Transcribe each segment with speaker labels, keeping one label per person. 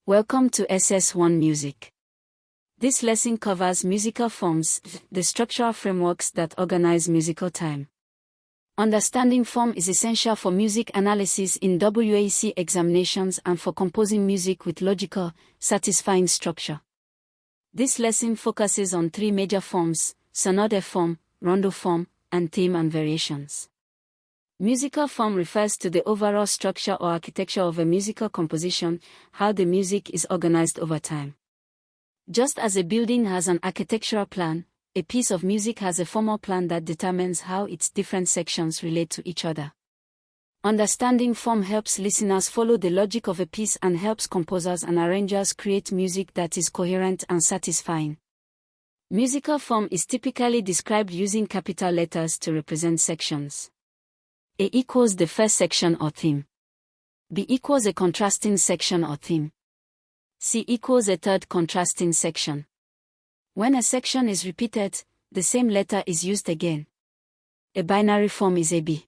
Speaker 1: Welcome to SS1 Music. This lesson covers musical forms, the structural frameworks that organize musical time. Understanding form is essential for music analysis in WAEC examinations and for composing music with logical, satisfying structure. This lesson focuses on three major forms: Sonata form, Rondo form, and theme and variations. Musical form refers to the overall structure or architecture of a musical composition, how the music is organized over time. Just as a building has an architectural plan, a piece of music has a formal plan that determines how its different sections relate to each other. Understanding form helps listeners follow the logic of a piece and helps composers and arrangers create music that is coherent and satisfying. Musical form is typically described using capital letters to represent sections. A equals the first section or theme. B equals a contrasting section or theme. C equals a third contrasting section. When a section is repeated, the same letter is used again. A binary form is AB.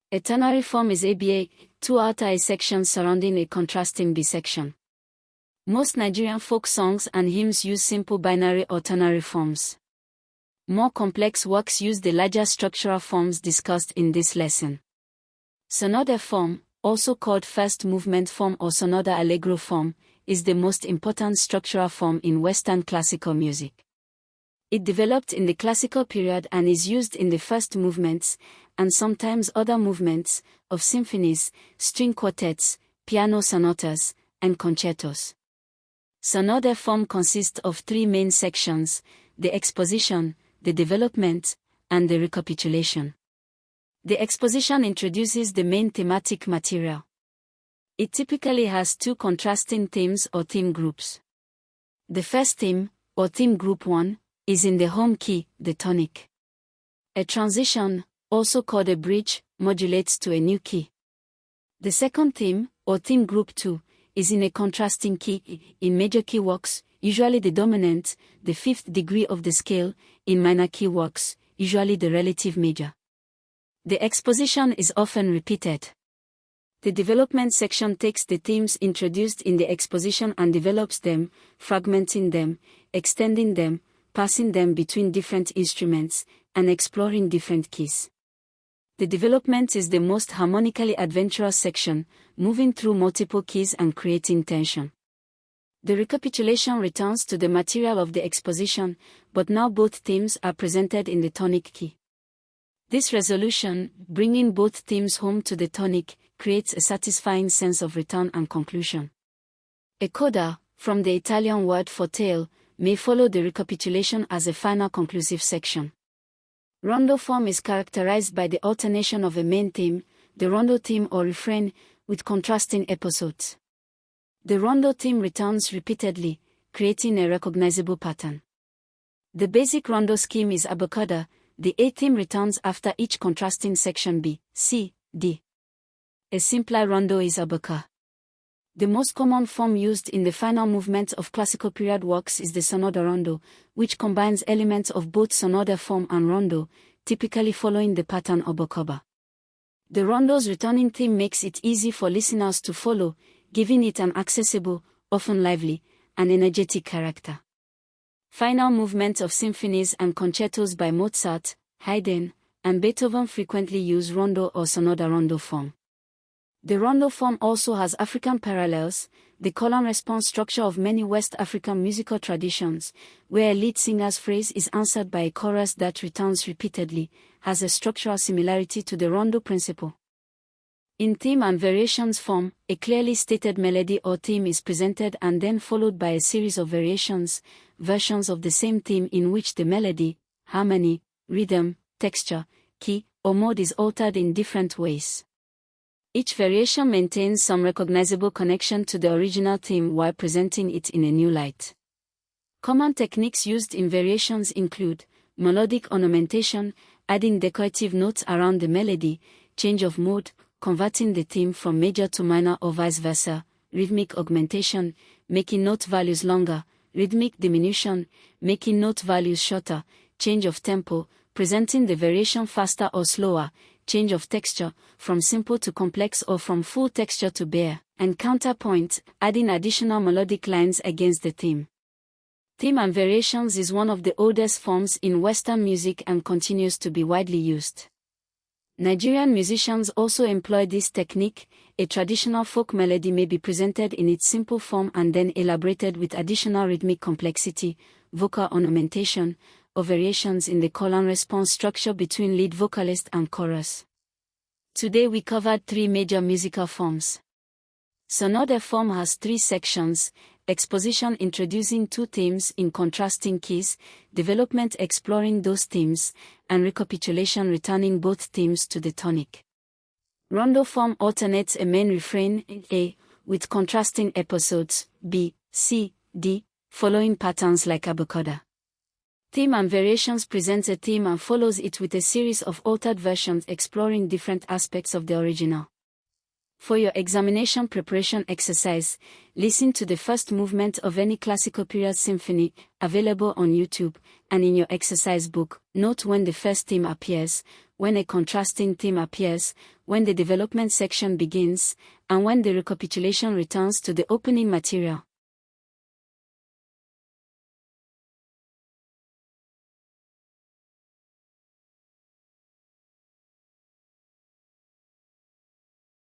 Speaker 1: A ternary form is ABA, two outer A sections surrounding a contrasting B section. Most Nigerian folk songs and hymns use simple binary or ternary forms. More complex works use the larger structural forms discussed in this lesson. Sonata form, also called first movement form or sonata allegro form, is the most important structural form in Western classical music. It developed in the classical period and is used in the first movements, and sometimes other movements, of symphonies, string quartets, piano sonatas, and concertos. Sonata form consists of three main sections: the exposition, the development, and the recapitulation. The exposition introduces the main thematic material. It typically has two contrasting themes or theme groups. The first theme, or theme group 1, is in the home key, the tonic. A transition, also called a bridge, modulates to a new key. The second theme, or theme group 2, is in a contrasting key, in major key works, usually the dominant, the fifth degree of the scale, in minor key works, usually the relative major. The exposition is often repeated. The development section takes the themes introduced in the exposition and develops them, fragmenting them, extending them, passing them between different instruments, and exploring different keys. The development is the most harmonically adventurous section, moving through multiple keys and creating tension. The recapitulation returns to the material of the exposition, but now both themes are presented in the tonic key. This resolution, bringing both themes home to the tonic, creates a satisfying sense of return and conclusion. A coda, from the Italian word for tail, may follow the recapitulation as a final conclusive section. Rondo form is characterized by the alternation of a main theme, the rondo theme or refrain, with contrasting episodes. The rondo theme returns repeatedly, creating a recognizable pattern. The basic rondo scheme is abacada. The A theme returns after each contrasting section B, C, D. A simpler rondo is abaca. The most common form used in the final movement of classical period works is the sonata rondo, which combines elements of both sonata form and rondo, typically following the pattern obocoba. The rondo's returning theme makes it easy for listeners to follow, giving it an accessible, often lively, and energetic character. Final movements of symphonies and concertos by Mozart, Haydn, and Beethoven frequently use rondo or sonata rondo form. The rondo form also has African parallels, the call-and-response structure of many West African musical traditions, where a lead singer's phrase is answered by a chorus that returns repeatedly, has a structural similarity to the rondo principle. In theme and variations form, a clearly stated melody or theme is presented and then followed by a series of variations, versions of the same theme in which the melody, harmony, rhythm, texture, key, or mode is altered in different ways. Each variation maintains some recognizable connection to the original theme while presenting it in a new light. Common techniques used in variations include melodic ornamentation, adding decorative notes around the melody, change of mode, converting the theme from major to minor or vice versa, rhythmic augmentation, making note values longer, rhythmic diminution, making note values shorter, change of tempo, presenting the variation faster or slower, change of texture, from simple to complex or from full texture to bare, and counterpoint, adding additional melodic lines against the theme. Theme and variations is one of the oldest forms in Western music and continues to be widely used. Nigerian musicians also employ this technique. A traditional folk melody may be presented in its simple form and then elaborated with additional rhythmic complexity, vocal ornamentation, or variations in the call and response structure between lead vocalist and chorus. Today we covered 3 major musical forms. Sonata form has 3 sections: exposition introducing 2 themes in contrasting keys, development exploring those themes, and recapitulation returning both themes to the tonic. Rondo form alternates a main refrain, A, with contrasting episodes, B, C, D, following patterns like abacada. Theme and variations presents a theme and follows it with a series of altered versions exploring different aspects of the original. For your examination preparation exercise, listen to the first movement of any classical period symphony, available on YouTube, and in your exercise book, note when the first theme appears, when a contrasting theme appears, when the development section begins, and when the recapitulation returns to the opening material.